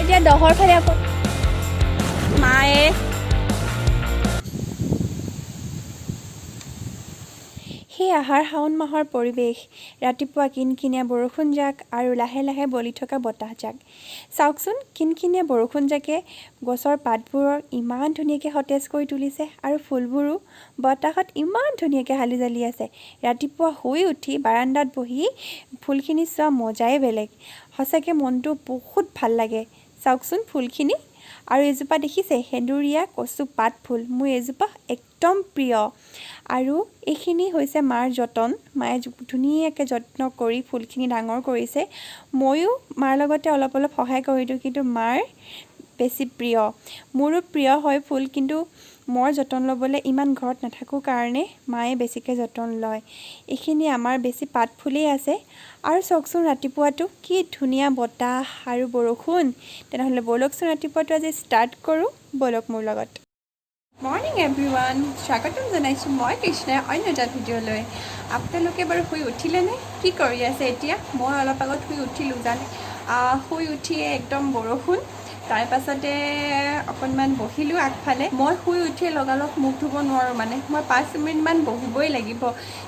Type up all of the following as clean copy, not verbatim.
এতিয়া দহৰ ফালে আকৌ মায়ে সেই আহাৰ শাওণ মাহৰ পৰিৱেশ, ৰাতিপুৱা কিনকিনীয়া বৰষুণ জাক আৰু লাহে লাহে বলি থকা বতাহ জাক। চাওকচোন, কিনকিনীয়া বৰষুণ জাকে গছৰ পাতবোৰৰ ইমান ধুনীয়াকৈ সতেজ কৰি তুলিছে আৰু ফুলবোৰো বতাহত ইমান ধুনীয়াকৈ হালি জালি আছে। ৰাতিপুৱা শুই উঠি বাৰান্দাত বহি ফুলখিনি চোৱা মজাই বেলেগ। সঁচাকৈ মনটো বহুত ভাল লাগে। চাওকচোন ফুলখিনি, আৰু এজোপা দেখিছে সেন্দুৰীয়া কচু পাত ফুল, মোৰ এজোপা একদম প্ৰিয়। আৰু এইখিনি হৈছে মাৰ যতন, মায়ে ধুনীয়াকৈ যত্ন কৰি ফুলখিনি ডাঙৰ কৰিছে। ময়ো মাৰ লগতে অলপ অলপ সহায় কৰি দিওঁ, কিন্তু মাৰ বেছি প্ৰিয়। মোৰো প্ৰিয় হয় ফুল, কিন্তু মই যতন ল'বলৈ ইমান ঘৰত নাথাকোঁ কাৰণে মায়ে বেছিকৈ যতন লয়। এইখিনি আমাৰ বেছি পাত ফুলেই আছে। আৰু চাওকচোন ৰাতিপুৱাটো কি ধুনীয়া বতাহ আৰু বৰষুণ। তেনেহ'লে ব'লকচোন ৰাতিপুৱাটো আজি ষ্টাৰ্ট কৰোঁ, ব'লক মোৰ লগত। মৰ্ণিং এভৰিৱান, স্বাগতম জনাইছোঁ মই কৃষ্ণাই অন্য এটা ভিডিঅ'লৈ। আপোনালোকে বাৰু শুই উঠিলেনে? কি কৰি আছে এতিয়া? মই অলপ আগত শুই উঠিলোঁ জানে। শুই উঠিয়ে একদম বৰষুণ, তাৰ পাছতে অকণমান বহিলোঁ আগফালে। মই শুই উঠিয়ে লগালগ মুখ ধুব নোৱাৰোঁ, মানে মই 5 মিনিটমান বহিবই লাগিব।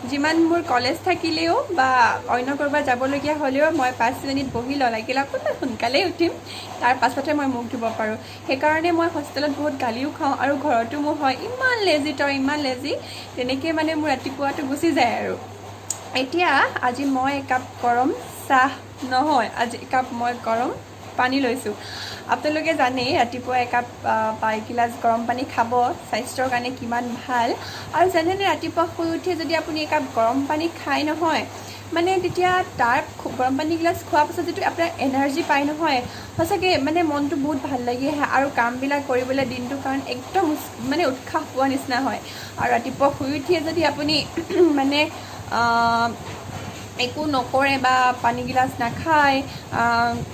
যিমান মোৰ কলেজ থাকিলেও বা অন্য ক'ৰবাত যাবলগীয়া হ'লেও মই 5 মিনিট বহি লাগিলে অকণমান সোনকালেই উঠিম, তাৰ পাছতহে মই মুখ ধুব পাৰোঁ। সেইকাৰণে মই হোষ্টেলত বহুত গালিও খাওঁ আৰু ঘৰতো মোৰ হয়, ইমান লেজি তই, ইমান লেজি। তেনেকৈ মানে মোৰ ৰাতিপুৱাটো গুচি যায় আৰু। এতিয়া আজি মই একাপ গৰম চাহ নহয়, আজি একাপ মই গৰম পানী লৈছোঁ। আপোনালোকে জানেই ৰাতিপুৱা একাপ বা এগিলাচ গৰম পানী খাব, স্বাস্থ্যৰ কাৰণে কিমান ভাল। আৰু জানেনে ৰাতিপুৱা শুই উঠিয়ে যদি আপুনি একাপ গৰম পানী খায় নহয়, মানে তেতিয়া তাৰ গৰম পানীগিলাচ খোৱাৰ পাছত যিটো আপোনাৰ এনাৰ্জি পায় নহয়, সঁচাকৈ মানে মনটো বহুত ভাল লাগি আহে আৰু কামবিলাক কৰিবলৈ দিনটোৰ কাৰণে একদম মানে উৎসাহ পোৱা নিচিনা হয়। আৰু ৰাতিপুৱা শুই উঠিয়ে যদি আপুনি মানে একো নকৰে বা পানীগিলাচ নাখায়,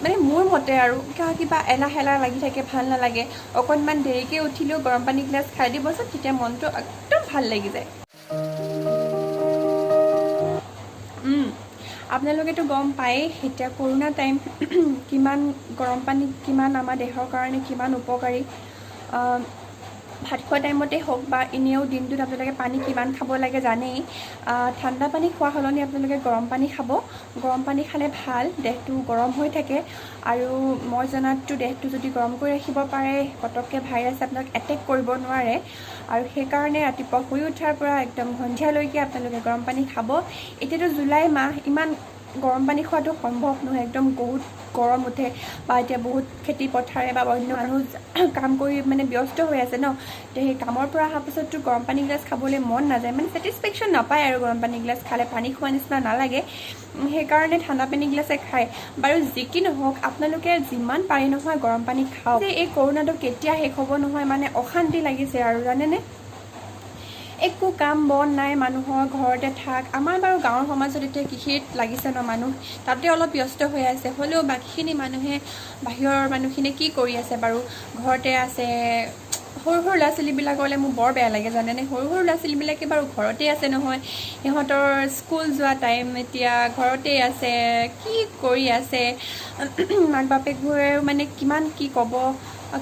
মানে মোৰ মতে আৰু কিবা এলাহ এলাহ লাগি থাকে, ভাল নালাগে। অকণমান দেৰিকৈ উঠিলেও গৰম পানীগিলাচ খাই দিবচোন, তেতিয়া মনটো একদম ভাল লাগি যায়। আপোনালোকেতো গম পায়েই এতিয়া কৰোণা টাইম, কিমান গৰম পানী কিমান আমাৰ দেহৰ কাৰণে কিমান উপকাৰী। ভাত খোৱা টাইমতেই হওক বা এনেও দিনটোত আপোনালোকে পানী কিমান খাব লাগে জানেই। ঠাণ্ডা পানী খোৱা সলনি আপোনালোকে গৰম পানী খাব। গৰম পানী খালে ভাল, দেহটো গৰম হৈ থাকে। আৰু মই জনাততো দেহটো যদি গৰম কৰি ৰাখিব পাৰে, পটককৈ ভাইৰাছে আপোনাক এটেক কৰিব নোৱাৰে। আৰু সেইকাৰণে ৰাতিপুৱা শুই উঠাৰ পৰা একদম সন্ধিয়ালৈকে আপোনালোকে গৰম পানী খাব। এতিয়াতো জুলাই মাহ, ইমান গৰম পানী খোৱাটো সম্ভৱ নহয়, একদম বহুত গৰম উঠে। বা এতিয়া বহুত খেতি পথাৰে বা অন্য মানুহ কাম কৰি মানে ব্যস্ত হৈ আছে ন, তো সেই কামৰ পৰা অহাৰ পাছততো গৰম পানীগিলাচ খাবলৈ মন নাযায়, মানে ছেটিছফেকশ্যন নাপায় আৰু গৰম পানীগিলাচ খালে, পানী খোৱা নিচিনা নালাগে। সেইকাৰণে ঠাণ্ডা পানীগিলাচে খায়। বাৰু যি কি নহওক, আপোনালোকে যিমান পাৰি নহয় গৰম পানী খাওক। যে এই কৰোণাটো কেতিয়া শেষ হ'ব নহয়, মানে অশান্তি লাগিছে আৰু জানেনে। একো কাম বন নাই মানুহৰ, ঘৰতে থাক। আমাৰ বাৰু গাঁৱৰ সমাজত এতিয়া কৃষিত লাগিছে ন মানুহ, তাতে অলপ ব্যস্ত হৈ আছে। হ'লেও বাকীখিনি মানুহে, বাহিৰৰ মানুহখিনিয়ে কি কৰি আছে বাৰু? ঘৰতে আছে। সৰু সৰু ল'ৰা ছোৱালীবিলাকলৈ মোৰ বৰ বেয়া লাগে জানেনে। সৰু সৰু ল'ৰা ছোৱালীবিলাকে বাৰু ঘৰতে আছে নহয়, সিহঁতৰ স্কুল যোৱা টাইম, এতিয়া ঘৰতেই আছে, কি কৰি আছে। মাক বাপেকবোৰেও মানে কিমান কি ক'ব।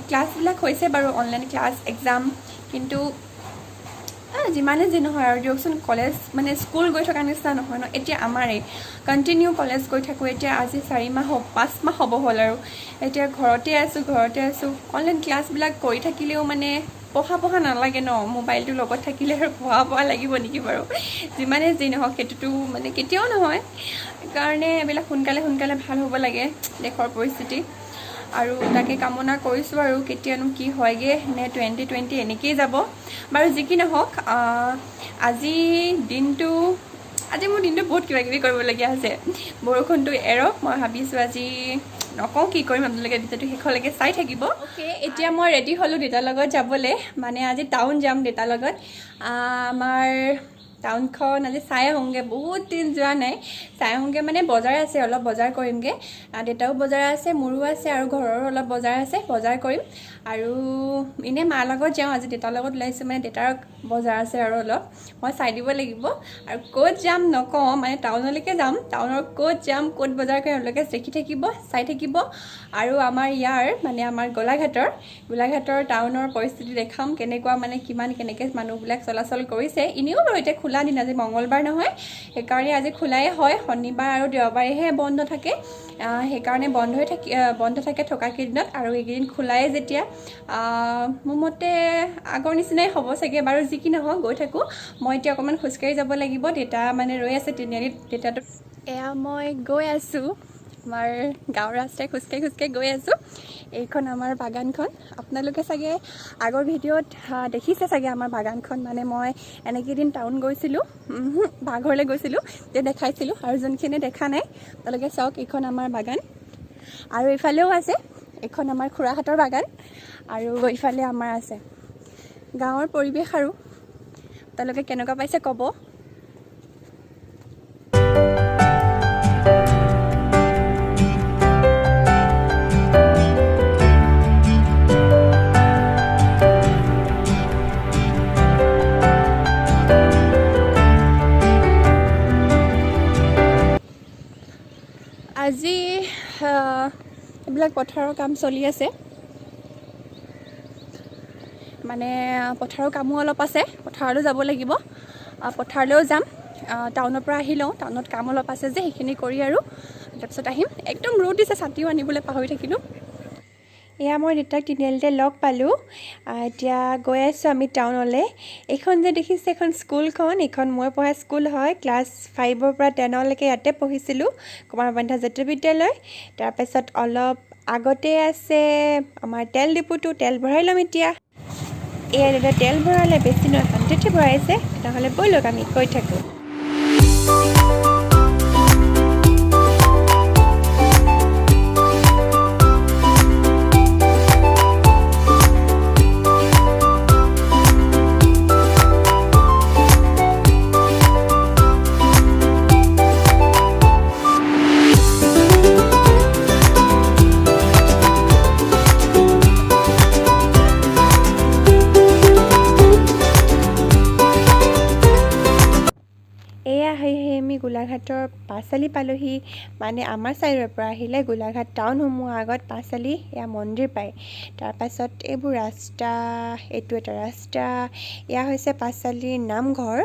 ক্লাছবিলাক হৈছে বাৰু, অনলাইন ক্লাছ এক্সাম, কিন্তু যিমানে যি নহয় আৰু দিয়কচোন, কলেজ মানে স্কুল গৈ থকা নিচিনা নহয় ন। এতিয়া আমাৰেই কণ্টিনিউ কলেজ গৈ থাকোঁ, এতিয়া আজি 4 মাহ 5 মাহ হ'ব হ'ল আৰু। এতিয়া ঘৰতে আছোঁ। অনলাইন ক্লাছবিলাক কৰি থাকিলেও মানে পঢ়া নালাগে ন, মোবাইলটো লগত থাকিলে আৰু পঢ়া লাগিব নেকি বাৰু। যিমানে যি নহওক, সেইটোতো মানে কেতিয়াও নহয়। সেইকাৰণে এইবিলাক সোনকালে ভাল হ'ব লাগে দেশৰ পৰিস্থিতি। আৰু তাকে কামনা কৰিছোঁ আৰু কেতিয়ানো কি হয়গৈ, নে 2020 এনেকেই যাব। বাৰু যি কি নহওক, আজি মোৰ দিনটো বহুত কিবা কিবি কৰিবলগীয়া হৈছে। বৰষুণটো এৰক, মই ভাবিছোঁ আজি নকওঁ কি কৰিম, আপোনালোকে ভিডিঅ'টো শেষলৈকে চাই থাকিব। অ'কে, এতিয়া মই ৰেডি হ'লোঁ দেউতাৰ লগত যাবলৈ, মানে আজি টাউন যাম দেউতাৰ লগত। আমাৰ টাউনখন আজি চাই আহোঁগৈ, বহুত দিন যোৱা নাই, চাই আহোঁগৈ মানে বজাৰ আছে, অলপ বজাৰ কৰিমগৈ। দেউতাও বজাৰ আছে, মোৰো আছে, আৰু ঘৰৰো অলপ বজাৰ আছে, বজাৰ কৰিম। আৰু এনেই মাৰ লগত যাওঁ, আজি দেউতাৰ লগত ওলাইছোঁ, মানে দেউতাৰ বজাৰ আছে আৰু অলপ মই চাই দিব লাগিব। আৰু ক'ত যাম নকওঁ, মানে টাউনলৈকে যাম, টাউনৰ ক'ত যাম, ক'ত বজাৰ কৰিম আপোনালোকে দেখি থাকিব, চাই থাকিব। আৰু আমাৰ ইয়াৰ মানে আমাৰ গোলাঘাটৰ টাউনৰ পৰিস্থিতি দেখাম, কেনেকুৱা মানে কেনেকৈ মানুহবিলাক চলাচল কৰিছে। এনেও বাৰু এতিয়া খোলা দিন, আজি মঙলবাৰ নহয়, সেইকাৰণে আজি খোলাই হয়, শনিবাৰ আৰু দেওবাৰেহে বন্ধ থাকে, সেইকাৰণে বন্ধ থাকে থকা কেইদিনত। আৰু এইকেইদিন খোলাই যেতিয়া মোৰ মতে আগৰ নিচিনাই হ'ব চাগে, বাৰু যি কি নহওক গৈ থাকোঁ। মই এতিয়া অকণমান খোজকাঢ়ি যাব লাগিব, দেউতা মানে ৰৈ আছে তিনিআলিত, দেউতাটো। এয়া মই গৈ আছোঁ, আমাৰ গাঁৱৰ ৰাস্তাই খোজকাঢ়ি গৈ আছোঁ। এইখন আমাৰ বাগানখন, আপোনালোকে চাগে আগৰ ভিডিঅ'ত দেখিছে চাগে আমাৰ বাগানখন। মানে মই এনেকেইদিন টাউন গৈছিলোঁ, বাঘৰলৈ গৈছিলোঁ, তেতিয়া দেখাইছিলোঁ। আৰু যোনখিনি দেখা নাই আপোনালোকে চাওক, এইখন আমাৰ বাগান। আৰু এইফালেও আছে, এইখন আমাৰ খুৰাহঁতৰ বাগান, আৰু এইফালে আমাৰ আছে। গাঁৱৰ পৰিৱেশ আৰু আপোনালোকে কেনেকুৱা পাইছে ক'ব। আজি এইবিলাক পথাৰৰ কাম চলি আছে, মানে পথাৰৰ কামো অলপ আছে, পথাৰলৈও যাব লাগিব। পথাৰলৈও যাম, টাউনৰ পৰা আহি লওঁ, টাউনত কাম অলপ আছে যে সেইখিনি কৰি আৰু তাৰপিছত আহিম। একদম ৰ'দ দিছে, ছাতিও আনিবলৈ পাহৰি থাকিলোঁ। এয়া মই দেউতাক তিনিআলিতে লগ পালোঁ, এতিয়া গৈ আছোঁ আমি টাউনলৈ। এইখন যে দেখিছে, এখন স্কুলখন, এইখন মই পঢ়া স্কুল হয়। ক্লাছ 5ৰ পৰা 10লৈকে ইয়াতে পঢ়িছিলোঁ, কুমাৰবন্ধা জাতীয় বিদ্যালয়। তাৰপাছত অলপ আগতে আছে আমাৰ তেল ডিপুটো, তেল ভৰাই ল'ম এতিয়া। এয়া দাদা তেল ভৰালে, বেছি নহয় 100 ভৰাইছে, নহ'লে ব'লক আমি গৈ থাকোঁ। আমি গোলাঘাটৰ পাঁচআলি পালোহি, মানে আমাৰ ছাইডৰ পৰা আহিলে গোলাঘাট টাউন সোমোৱাৰ আগত পাঁচআলি এয়া মন্দিৰ পায়। তাৰপাছত এইবোৰ ৰাস্তা, এইটো এটা ৰাস্তা, এয়া হৈছে পাঁচআলিৰ নামঘৰ।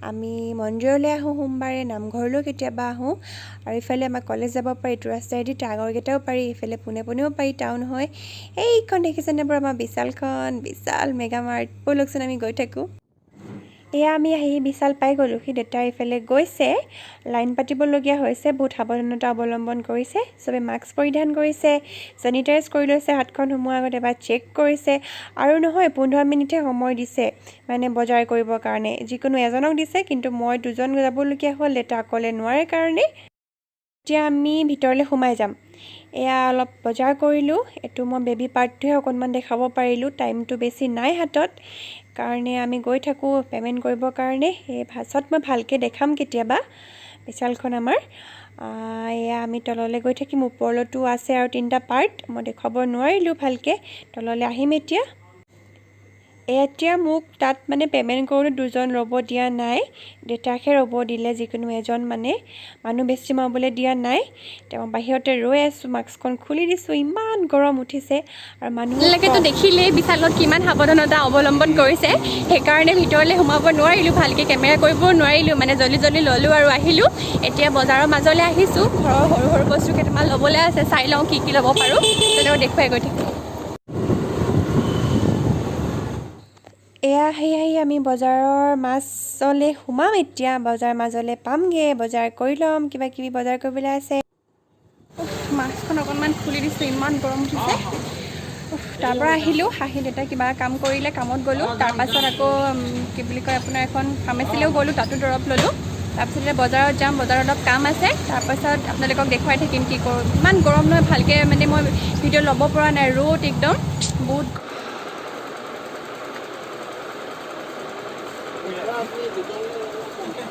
আমি মন্দিৰলৈ আহোঁ সোমবাৰে, নামঘৰলৈও কেতিয়াবা আহোঁ। আৰু ইফালে আমাৰ কলেজ যাব পাৰি, এইটো ৰাস্তাইদি আগৰকেইটাও পাৰি, ইফালে পোনেও পাৰি, টাউন হয়। এইখন দেখিছেনে বাৰু আমাৰ বিশাল মেগামাৰ্ট, ব'লকচোন আমি গৈ থাকোঁ। এয়া আমি আহি বিশাল পাই গ'লোঁ, সি দেউতা এইফালে গৈছে, লাইন পাতিবলগীয়া হৈছে, বহুত সাৱধানতা অৱলম্বন কৰিছে, চবে মাস্ক পৰিধান কৰিছে, ছেনিটাইজ কৰি লৈছে, হাতখন সোমোৱাৰ আগত এবাৰ চেক কৰিছে। আৰু নহয় 15 মিনিটহে সময় দিছে মানে বজাৰ কৰিবৰ কাৰণে, যিকোনো এজনক দিছে, কিন্তু মই 2জন যাবলগীয়া হ'ল, দেউতা অকলে নোৱাৰে কাৰণে। এতিয়া আমি ভিতৰলৈ সোমাই যাম। এয়া অলপ বজাৰ কৰিলোঁ, এইটো মই বেবী পাৰ্টটোহে অকণমান দেখাব পাৰিলোঁ, টাইমটো বেছি নাই হাতত, কাৰণে আমি গৈ থাকোঁ পে'মেণ্ট কৰিবৰ কাৰণে। এই পাছত মই ভালকৈ দেখাম কেতিয়াবা বিশালখন আমাৰ। এয়া আমি তললৈ গৈ থাকিম, ওপৰলৈতো আছে আৰু 3টা পাৰ্ট, মই দেখুৱাব নোৱাৰিলোঁ ভালকৈ, তললৈ আহিম এতিয়া। এতিয়া মোক তাত মানে পে'মেণ্ট কৰোঁতে 2জন ৰ'ব দিয়া নাই, দেউতাকহে ৰ'ব দিলে, যিকোনো এজন মানে, মানুহ বেছি সোমাবলৈ দিয়া নাই। তেওঁ বাহিৰতে ৰৈ আছোঁ, মাস্কখন খুলি দিছোঁ, ইমান গৰম উঠিছে। আৰু মানুহবিলাকেতো দেখিলেই বিশালত কিমান সাৱধানতা অৱলম্বন কৰিছে, সেইকাৰণে ভিতৰলৈ সোমাব নোৱাৰিলোঁ, ভালকৈ কেমেৰা কৰিব নোৱাৰিলোঁ, মানে জল্দি ল'লোঁ আৰু আহিলোঁ। এতিয়া বজাৰৰ মাজলৈ আহিছোঁ, ঘৰৰ সৰু বস্তু কেইটামান ল'বলৈ আছে, চাই লওঁ কি ল'ব পাৰোঁ, তেনেকৈ দেখুৱাই গৈ থাকিম। এয়া আহি আমি বজাৰৰ মাজলৈ সোমাম এতিয়া, বজাৰ মাজলৈ পামগৈ, বজাৰ কৰি ল'ম, কিবাকিবি বজাৰ কৰিবলৈ আছে। মাস্কখন অকণমান খুলি দিছোঁ, ইমান গৰম উঠিছে। তাৰ পৰা আহিলোঁ, আহি দেউতাই কিবা কাম কৰিলে, কামত গ'লোঁ। তাৰপাছত আকৌ কি বুলি কয় আপোনাৰ এখন ফাৰ্মাচীলৈও গ'লোঁ, তাতো দৰৱ ল'লোঁ। তাৰপিছত এতিয়া বজাৰত যাম, বজাৰত অলপ কাম আছে, তাৰপাছত আপোনালোকক দেখুৱাই থাকিম কি কৰোঁ। ইমান গৰম নহয়, ভালকৈ মানে মই ভিডিঅ' ল'ব পৰা নাই, ৰ'দ একদম বহুত।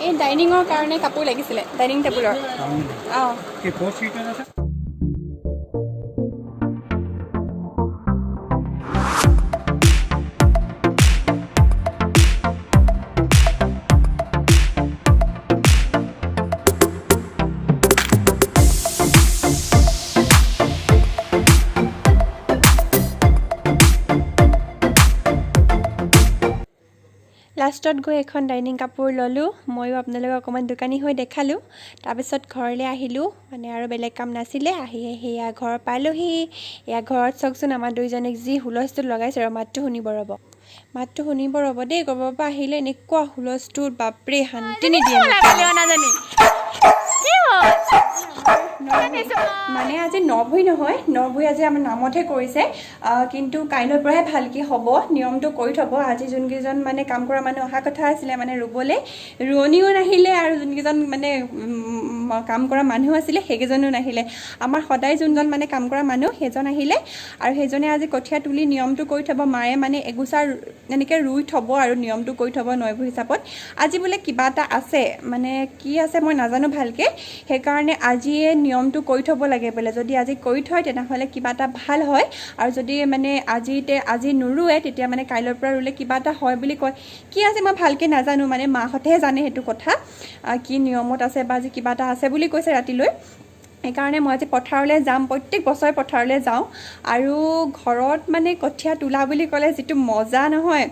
এই ডাইনিঙৰ কাৰণে কাপোৰ লাগিছিলে, ডাইনিং টেবুলৰ। অঁ এই 4 সিটাৰ আছে। লাষ্টত গৈ এখন ডাইনিং কাপোৰ ল'লোঁ। ময়ো আপোনালোকক অকণমান দোকানী হৈ দেখালোঁ। তাৰপিছত ঘৰলৈ আহিলোঁ, মানে আৰু বেলেগ কাম নাছিলে। সেয়া ঘৰ পালোহি। এয়া ঘৰত চাওকচোন আমাৰ দুইজনীক যি হুলস্থুল লগাইছে। আৰু মাতটো শুনিব ৰ'ব দেই। ক'ৰবাৰ পৰা আহিলে এনেকুৱা হুলস্থুল, বাপৰে শান্তি নিদিয়ে। মানে আজি নভুই নহয়, নভুই আজি আমাৰ নামতহে কৰিছে, কিন্তু কাইলৈৰ পৰাহে ভালকৈ হ'ব। নিয়মটো কৰি থ'ব। আজি যোনকেইজন মানে কাম কৰা মানুহ অহা কথা আছিলে মানে ৰুবলৈ, ৰোৱনীও নাহিলে, আৰু যোনকেইজন মানে কাম কৰা মানুহ আছিলে সেইকেইজনো নাহিলে। আমাৰ সদায় যোনজন মানে কাম কৰা মানুহ সেইজন আহিলে, আৰু সেইজনে আজি কঠীয়া তুলি নিয়মটো কৰি থ'ব। মায়ে মানে এগোচা এনেকৈ ৰুই থ'ব আৰু নিয়মটো কৰি থ'ব নৈভু হিচাপত। আজি বোলে কিবা এটা আছে, মানে কি আছে মই নাজানো ভালকৈ, সেইকাৰণে আজিয়ে নিয়মটো কৰি থ'ব লাগে বোলে। যদি আজি কৰি থয় তেনেহ'লে কিবা এটা ভাল হয়, আৰু যদি মানে আজি নুৰুৱে তেতিয়া মানে কাইলৈৰ পৰা ৰুলে কিবা এটা হয় বুলি কয়। কি আছে মই ভালকৈ নাজানো, মানে মাহঁতেহে জানে সেইটো কথা, কি নিয়মত আছে বা আজি কিবা এটা আছে বুলি কৈছে ৰাতিলৈ। সেইকাৰণে মই আজি পথাৰলৈ যাম। প্ৰত্যেক বছৰে পথাৰলৈ যাওঁ, আৰু ঘৰত মানে কঠীয়া তোলা বুলি ক'লে যিটো মজা নহয়,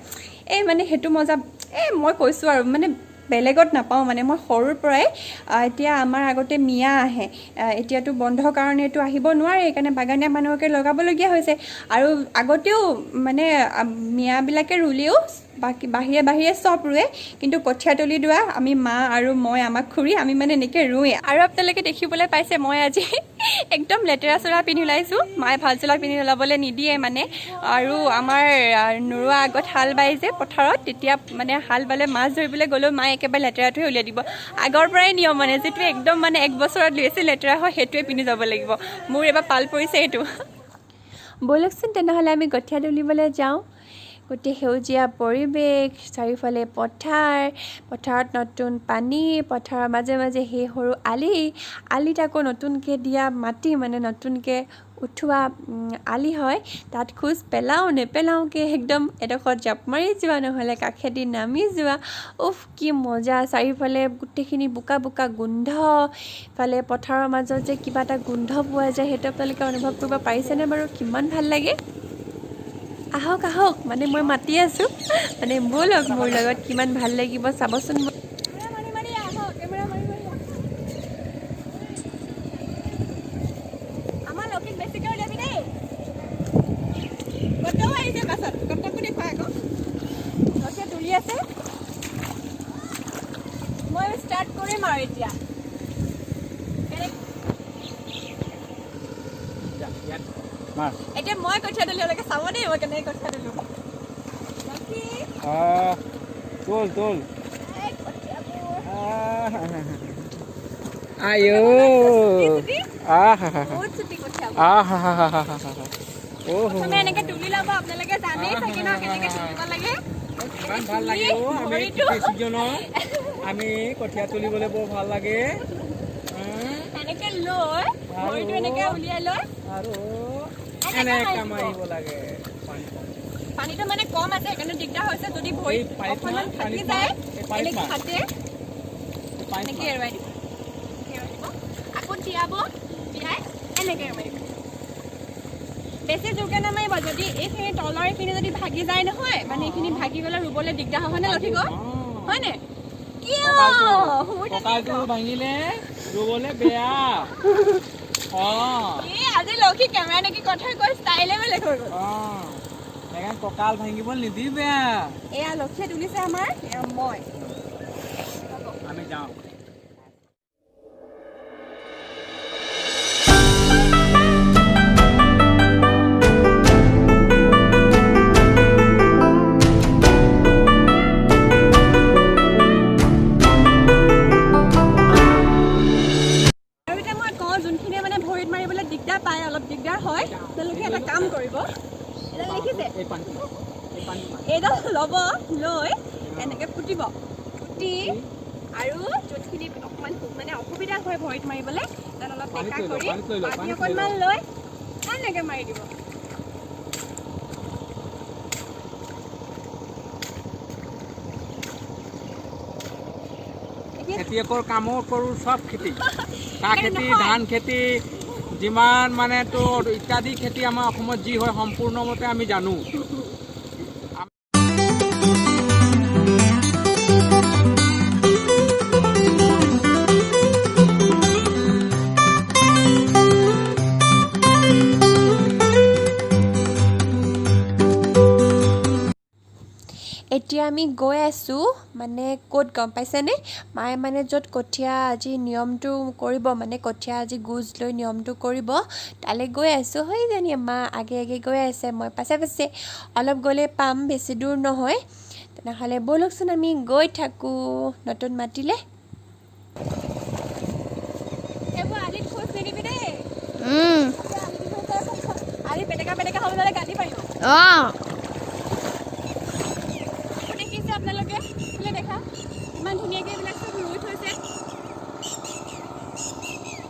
এই মানে সেইটো মজা মই কৈছোঁ আৰু মানে বেলেগত নাপাওঁ। মানে মই সৰুৰ পৰাই, এতিয়া আমাৰ আগতে মিয়া আহে, এতিয়াতো বন্ধৰ কাৰণে এইটো আহিব নোৱাৰে, সেইকাৰণে বাগানীয়া মানুহকে লগাবলগীয়া হৈছে। আৰু আগতেও মানে মিয়াবিলাকে ৰুলেও বাকী বাহিৰে চব ৰুৱে, কিন্তু কঠীয়া তলি দোৱা আমি মা আৰু মই, আমাক খুৰী, আমি মানে এনেকৈ ৰুৱে। আৰু আপোনালোকে দেখিবলৈ পাইছে মই আজি একদম লেতেৰা চোলা পিন্ধি ওলাইছোঁ। মায়ে ভাল চোলা পিন্ধি ওলাবলৈ নিদিয়ে মানে। আৰু আমাৰ নোৰোৱা আগত হাল বাই যে পথাৰত, তেতিয়া মানে হাল বালে মাছ ধৰিবলৈ গ'লেও মায়ে একেবাৰে লেতেৰাটোৱে উলিয়াই দিব। আগৰ পৰাই নিয়ম মানে, যিটো একদম মানে 1 বছৰত বেছি লেতেৰা হয় সেইটোৱে পিন্ধি যাব লাগিব। মোৰ এবাৰ পাল পৰিছে এইটো। ব'লকচোন তেনেহ'লে আমি কঠীয়া তুলিবলৈ যাওঁ। গোটেই সেউজীয়া পৰিৱেশ, চাৰিওফালে পথাৰত নতুন পানী, পথাৰৰ মাজে মাজে সেই সৰু আলিত আকৌ নতুনকৈ দিয়া মাটি, মানে নতুনকৈ উঠোৱা আলি হয়। তাত খোজ পেলাওঁ নেপেলাওঁকৈ একদম এডোখৰত জাপ মাৰি যোৱা, নহ'লে কাষেদি নামি যোৱা। কি মজা! চাৰিওফালে গোটেইখিনি বোকা গোন্ধ, ইফালে পথাৰৰ মাজত যে কিবা এটা গোন্ধ পোৱা যায়, সেইটো আপোনালোকে অনুভৱ কৰিব পাৰিছেনে বাৰু? কিমান ভাল লাগে। আহক, মানে মই মাতি আছোঁ, মানে ব'লক মোৰ লগত, কিমান ভাল লাগিব চাবচোন। আমাৰ লক্ষীক বেছিকৈ উলিয়াবি দেই। কতও আহিছে পাছত, কতকো দেখুৱাই আকৌ। লক্ষীয়ে তুলি আছে, মই ষ্টাৰ্ট কৰিম আৰু এতিয়া। এতিয়া মই কঠীয়া তুলিবলৈকে চাব দেই, মই কেনেকৈ কঠীয়া তুলো। তোল আয়ো প্ৰথমে এনেকৈ তুলি ল'ব। আপোনালোকে জানেই চাগে ন কেনেকৈ তুলিব লাগে। ভাল লাগে আমি কঠীয়া তুলিবলৈ বৰ ভাল লাগে। এনেকৈ লৈ ভৰিটো এনেকৈ উলিয়াই লৈ আৰু এনেকৈ মাৰিব লাগে। পানীটো মানে কম আছে, সেইকাৰণে দিগদাৰ হৈছে। যদি ভৰিত অকণমান থাকি যায় এনেকৈ হাতে এনেকৈ এৰুৱাই দিব। আকৌ তিয়াই এনেকৈ এৰুৱাই দিব। বেছি জোৰকৈ নামাৰিব। যদি এইখিনি তলৰ এইখিনি যদি ভাগি যায় নহয়, মানে এইখিনি ভাগি গ'লে ৰুবলৈ দিগদাৰ হয়নে লঠিক? হয়নে? ভাঙিলে ৰুবলৈ বেয়া। আজি লক্ষী কেমেৰা নেকি কথা কৈ ষ্টাইলে বেলেগ হৈ গ'ল। কঁকাল ভাঙিব নিদিবি। এয়া লক্ষীয়ে তুলিছে আমাৰ, মই আমি যাওঁ। যোনখিনিয়ে মানে ভৰিত মাৰিবলৈ দিগদাৰ পায়, অলপ দিগদাৰ হয়, তেওঁলোকে এটা কাম কৰিব। এডাল দেখিছে, এইডাল ল'ব, লৈ এনেকৈ ফুটিব। ফুটি আৰু যোনখিনি অকণমান মানে অসুবিধা হয় ভৰিত মাৰিবলৈ তাত অলপ পানীত টেকা লৈ কৰি লওঁ, পানী পানীত লৈ অকণমান লৈ এনেকৈ মাৰি দিব। খেতিয়কৰ কামো কৰোঁ, চব খেতি, চাহ খেতি, ধান খেতি, যিমান মানে তোৰ ইত্যাদি খেতি আমাৰ অসমত যি হয় সম্পূৰ্ণমতে আমি জানো। এতিয়া আমি গৈ আছোঁ মানে ক'ত গম পাইছেনে? মায়ে মানে য'ত কঠীয়া আজি নিয়মটো কৰিব, মানে কঠীয়া আজি গুজ লৈ নিয়মটো কৰিব, তালৈ গৈ আছোঁ। হৈ জানি মা আগে আগে গৈ আছে, মই পাছে পাছে। অলপ গ'লে পাম, বেছি দূৰ নহয়। তেনেহ'লে ব'লকচোন আমি গৈ থাকোঁ। নতুন মাতিলে এইবোৰ আলিত খোজ নিদিবি দেই। আলি বেলেগা বেলেগা হ'ব হ'লে গালি পাৰিব। দেখিছে আপোনালোকে বোলে দেখা ইমান ধুনীয়াকৈ এইবিলাক চব ৰুই থৈছে।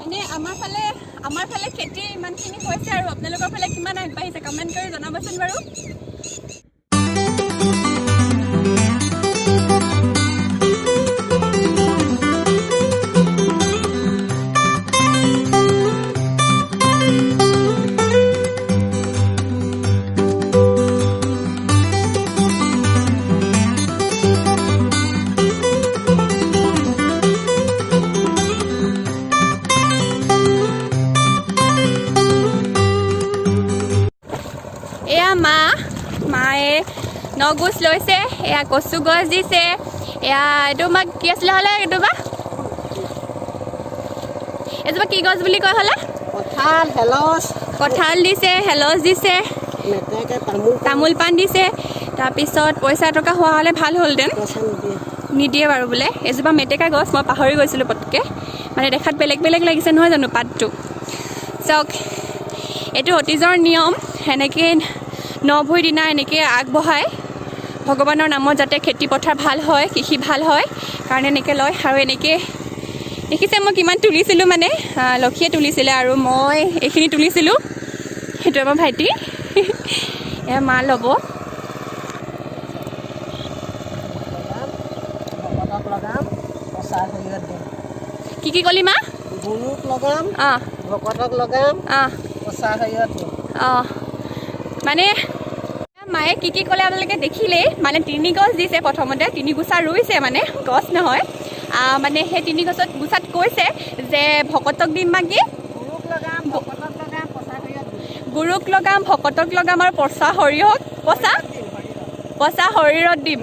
এনেই আমাৰ ফালে খেতি ইমানখিনি হৈছে আৰু আপোনালোকৰ ফালে কিমান আগবাঢ়িছে কমেণ্ট কৰি জনাবচোন বাৰু। এয়া মায়ে নগুচ লৈছে, এয়া কচু গছ দিছে, এয়া এইটো কি আছিলে হ'লে এইজোপা কি গছ বুলি কয় হ'লে? কঁঠাল দিছে, হেলচ দিছে, তামোল পাণ দিছে। তাৰপিছত পইচা টকা হোৱা হ'লে ভাল হ'লহেঁতেন, নিদিয়ে বাৰু বোলে। এজোপা মেটেকা গছ, মই পাহৰি গৈছিলোঁ পটকৈ, মানে দেখাত বেলেগ বেলেগ লাগিছে নহয় জানো পাতটো। চাওক, এইটো অতীজৰ নিয়ম, সেনেকৈ নভুই দিনা এনেকৈ আগবঢ়ায় ভগৱানৰ নামত, যাতে খেতি পথাৰ ভাল হয়, কৃষি ভাল হয় কাৰণে এনেকৈ লয়। আৰু এনেকৈ দেখিছে মই কিমান তুলিছিলোঁ, মানে লক্ষীয়ে তুলিছিলে আৰু মই এইখিনি তুলিছিলোঁ। সেইটো আমাৰ ভাইটি, এয়া মা ল'ব। কি কি ক'লি মা? গুৰুক লগাম, অঁ ভকতক লগাম, অঁ পচা হেৰিয়ত দিম। অঁ মানে মায়ে কি কি ক'লে আপোনালোকে দেখিলেই। মানে 3 গছ দিছে, প্ৰথমতে 3 গুচা ৰুইছে, মানে গছ নহয়, মানে সেই 3 গুচাত কৈছে যে ভকতক দিম বা কি গুৰুক লগাম, ভকতক লগাম, পচা হেৰিয়ত দিম। গুৰুক লগাম, ভকতক লগাম আৰু পচা শৰীৰত দিম।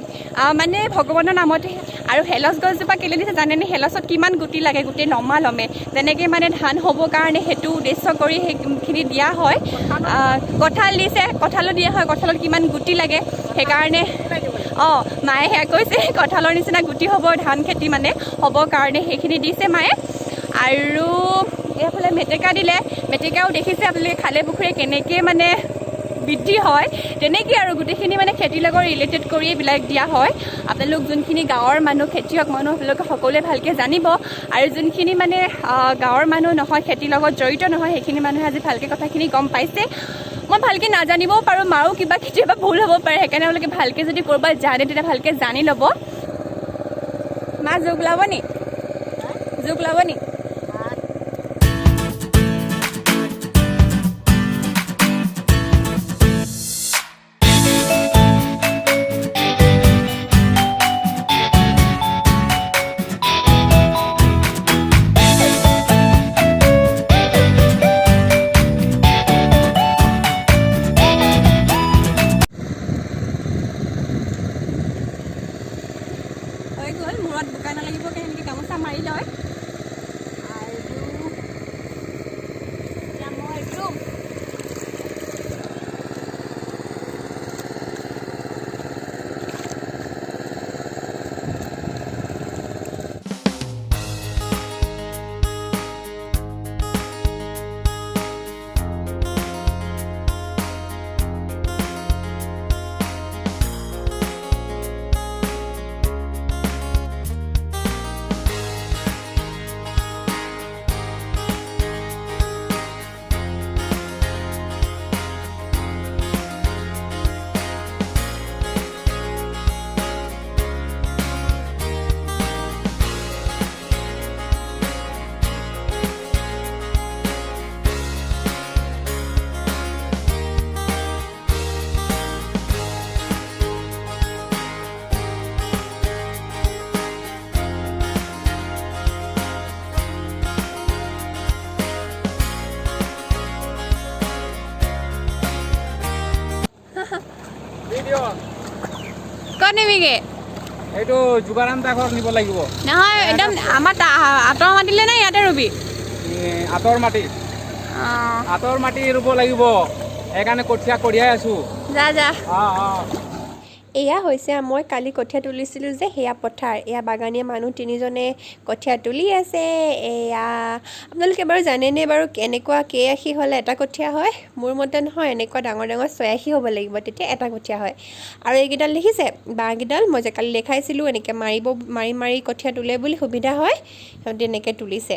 মানে ভগৱানৰ নামতে। আৰু হেলচ গছজোপা কেলৈ দিছে জানেনে? হেলচত কিমান গুটি লাগে, গোটেই নমালমে, যেনেকৈ মানে ধান হ'বৰ কাৰণে সেইটো উদ্দেশ্য কৰি সেইখিনি দিয়া হয়। কঁঠাল দিছে, কঁঠালো দিয়া হয়, কঁঠালত কিমান গুটি লাগে সেইকাৰণে। মায়ে সেয়া কৈছে কঁঠালৰ নিচিনা গুটি হ'ব ধান খেতি মানে হ'বৰ কাৰণে সেইখিনি দিছে মায়ে। আৰু এইফালে মেটেকা দিলে, মেটেকাও দেখিছে আপোনালোকে খালে পুখুৰী কেনেকৈ মানে বৃদ্ধি হয়, তেনেকৈ আৰু গোটেইখিনি মানে খেতিৰ লগত ৰিলেটেড কৰি এইবিলাক দিয়া হয়। আপোনালোক যোনখিনি গাঁৱৰ মানুহ, খেতিয়ক মানুহ, আপোনালোকে সকলোৱে ভালকৈ জানিব। আৰু যোনখিনি মানে গাঁৱৰ মানুহ নহয়, খেতিৰ লগত জড়িত নহয়, সেইখিনি মানুহে আজি ভালকৈ কথাখিনি গম পাইছে। মই ভালকৈ নাজানিবও পাৰোঁ, মাৰো কিবা কেতিয়াবা ভুল হ'ব পাৰে, সেইকাৰণে আপোনালোকে ভালকৈ যদি ক'ৰবাত জানে তেতিয়া ভালকৈ জানি ল'ব। মা জোক ওলাব নি? জোক ওলাব নি? হৈ গ'ল, মূৰত বোকা নালাগিব কাৰণে এনেকৈ গামোচা মাৰি লয়। ক'ত নিবিগে এইটো যুৱাৰাম ঘৰত নিব লাগিব নহয় একদম আমাৰ আঁতৰ মাতিলে নে ইয়াতে ৰুবি আঁতৰ মাটি আঁতৰ মাটি ৰুব লাগিব সেইকাৰণে কঠীয়া কঢ়িয়াই আছোঁ যা যা অঁ এয়া হৈছে মই কালি কঠীয়া তুলিছিলোঁ যে সেয়া পথাৰ এয়া বাগানীয়া মানুহ তিনিজনে কঠীয়া তুলি আছে এয়া আপোনালোকে বাৰু জানেনে বাৰু কেনেকুৱা কেইআশী হ'লে এটা কঠীয়া হয় মোৰ মতে নহয় এনেকুৱা ডাঙৰ ডাঙৰ 86 হ'ব লাগিব তেতিয়া এটা কঠীয়া হয় আৰু এইকেইডাল দেখিছে বাঁহকেইডাল মই যে কালি দেখাইছিলোঁ এনেকৈ মাৰি কঠীয়া তোলে বুলি সুবিধা হয় সিহঁতে এনেকৈ তুলিছে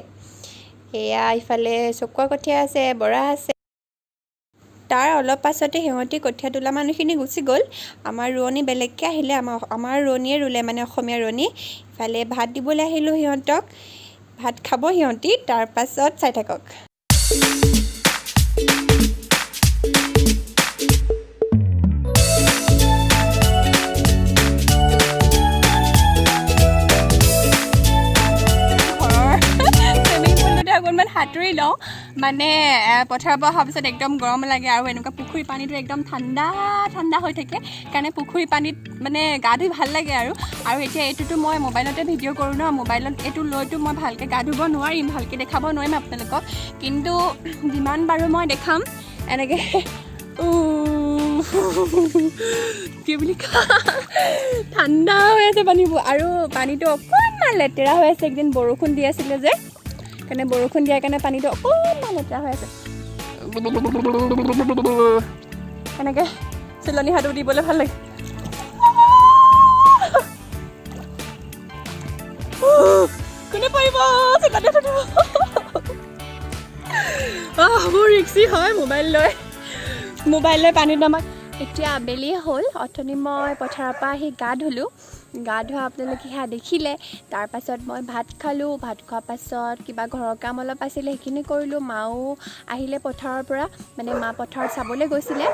এয়া ইফালে চকুৱা কঠীয়া আছে বৰা আছে তাৰ অলপ পাছতে সিহঁতি কঠীয়া তোলা মানুহখিনি গুচি গ'ল আমাৰ ৰোৱনী বেলেগকৈ আহিলে আমাৰ ৰোৱনীয়ে ৰুলে মানে অসমীয়া ৰোৱনী ইফালে ভাত দিবলৈ আহিলোঁ সিহঁতক ভাত খাব সিহঁতি তাৰ পাছত চাই থাকক অকণমান সাঁতুৰি লওঁ মানে পথাৰৰ পৰা অহাৰ পিছত একদম গৰম লাগে আৰু এনেকুৱা পুখুৰী পানীটো একদম ঠাণ্ডা ঠাণ্ডা হৈ থাকে কাৰণে পুখুৰী পানীত মানে গা ধুই ভাল লাগে আৰু এতিয়া এইটোতো মই মোবাইলতে ভিডিঅ' কৰোঁ ন মোবাইলত এইটো লৈতো মই ভালকৈ গা ধুব নোৱাৰিম ভালকৈ দেখাব নোৱাৰিম আপোনালোকক কিন্তু যিমান বাৰু মই দেখাম এনেকৈ কি বুলি ঠাণ্ডা হৈ আছে পানীবোৰ আৰু পানীটো অকণমান লেতেৰা হৈ আছে একদিন বৰষুণ দি আছিলে যে কাৰণে বৰষুণ দিয়াৰ কাৰণে পানীটো অকণমান লেতেৰা হৈ আছে এনেকৈ চিলনী সাঁতোৰ দিবলৈ ভাল লাগে কোনে পাৰিব মোৰ ৰিক্সি হয় মোবাইল লৈ পানীত নমাই এতিয়া আবেলি হ'ল অথনি মই পথাৰৰ পৰা আহি গা ধুলোঁ গা ধোৱা আপোনালোকে সেয়া দেখিলে তাৰপাছত মই ভাত খালোঁ ভাত খোৱাৰ পাছত কিবা ঘৰৰ কাম অলপ আছিলে সেইখিনি কৰিলোঁ মাও আহিলে পথাৰৰ পৰা মানে মা পথাৰত চাবলৈ গৈছিলে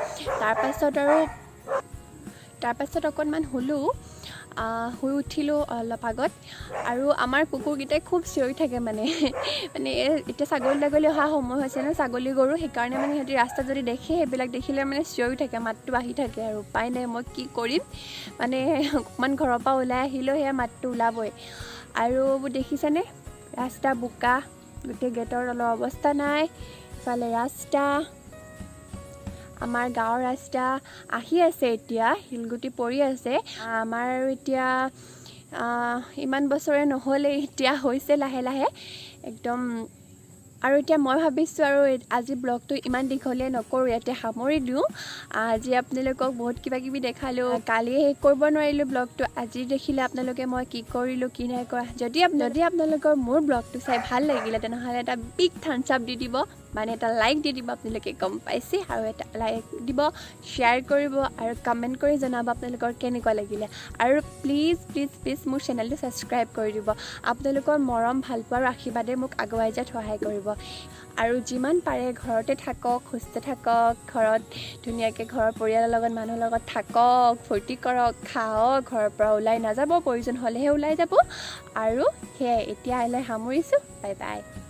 তাৰপাছত অকণমান শুলোঁ শুই উঠিলোঁ অলপ আগত আৰু আমাৰ কুকুৰকেইটাই খুব চিঞৰি থাকে মানে এতিয়া ছাগলী অহা সময় হৈছে ন ছাগলী গৰু সেইকাৰণে মানে সিহঁতি ৰাস্তাত যদি দেখে সেইবিলাক দেখিলে মানে চিঞৰি থাকে মাতটো আহি থাকে আৰু উপায় নাই মই কি কৰিম মানে অকণমান ঘৰৰ পৰা ওলাই আহিলেও সেয়া মাতটো ওলাবই আৰু দেখিছেনে ৰাস্তা বোকা গোটেই গেটৰ অলপ অৱস্থা নাই ইফালে ৰাস্তা আমাৰ গাঁৱৰ ৰাস্তা আহি আছে এতিয়া শিলগুটি পৰি আছে আমাৰ এতিয়া ইমান বছৰে নহ'লে এতিয়া হৈছে লাহে লাহে একদম আৰু এতিয়া মই ভাবিছোঁ আৰু আজি ব্লগটো ইমান দীঘলীয়া নকৰোঁ ইয়াতে সামৰি দিওঁ আজি আপোনালোকক বহুত কিবা কিবি দেখালোঁ কালি শেষ কৰিব নোৱাৰিলোঁ ব্লগটো আজি দেখিলে আপোনালোকে মই কি কৰিলোঁ কি নাই কৰা যদি আপোনালোকৰ মোৰ ব্লগটো চাই ভাল লাগিলে তেনেহ'লে এটা বিগ থাম্বছ আপ দি দিব মানে এটা লাইক দি দিব আপোনালোকে গম পাইছে আৰু এটা লাইক দিব শ্বেয়াৰ কৰিব আৰু কমেণ্ট কৰি জনাব আপোনালোকৰ কেনেকুৱা লাগিলে আৰু প্লিজ মোৰ চেনেলটো ছাবস্ক্ৰাইব কৰি দিব আপোনালোকৰ মৰম ভালপোৱা আৰু আশীৰ্বাদে মোক আগুৱাই যোৱাত সহায় কৰিব আৰু যিমান পাৰে ঘৰতে থাকক সুস্থ থাকক ঘৰত ধুনীয়াকৈ ঘৰৰ পৰিয়ালৰ লগত মানুহৰ লগত থাকক ফূৰ্তি কৰক খাওক ঘৰৰ পৰা ওলাই নাযাব প্ৰয়োজন হ'লেহে ওলাই যাব আৰু সেয়াই এতিয়া সামৰিছোঁ বাই বাই